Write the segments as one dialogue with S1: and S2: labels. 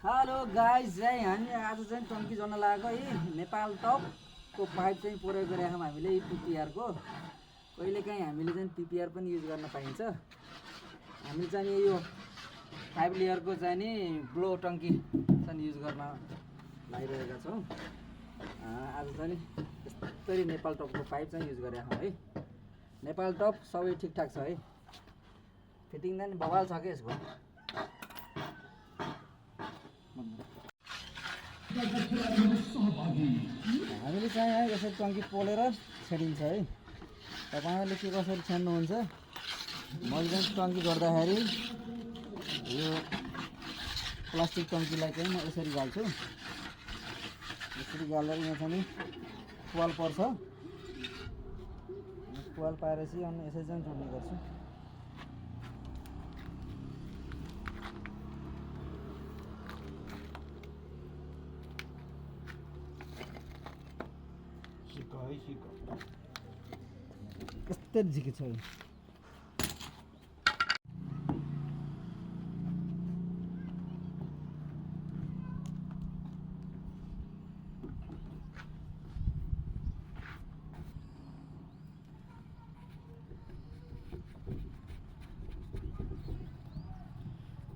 S1: Hello guys चाहिँ हामी आज चाहिँ टङ्की जन लागेको है नेपाल टपको पाइप चाहिँ प्रयोग गरेका छौँ हामीले पिपिआरको। कहिलेकाहीँ हामीले चाहिँ पिपिआर पनि युज गर्न पाइन्छ। हामी चाहिँ यो 5 लेयरको चाहिँ नि ब्लो टङ्की चाहिँ युज गर्न लागिरहेका छौँ। आज चाहिँ यसरी नेपाल टपको पाइप चाहिँ युज गरेका छौँ है। नेपाल टप सबै ठिकठाक छ है, फिटिङ चाहिँ बवाल छ क्या यसको। हामीले चाहिँ है यसरी टङ्की पोलेर छेडिन्छ है। तपाईँहरूले के कसरी छान्नुहुन्छ? मैले चाहिँ टङ्की गर्दाखेरि यो प्लास्टिक टङ्कीलाई चाहिँ म यसरी गाल्छु। यसरी गालेर यहाँ चाहिँ पाल पर्छ। पाल पारेपछि अनि यसरी चाहिँ जोड्ने गर्छु। कस्तो झिके छ यो।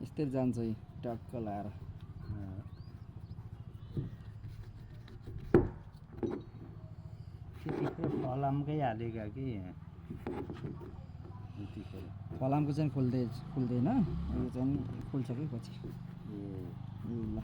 S1: यस्तै जान्छ है टक्क लाएर।
S2: फलामकै हालेका कि
S1: फलामको चाहिँ खुल्दैन, यो चाहिँ खुल्छ कि पछि। ल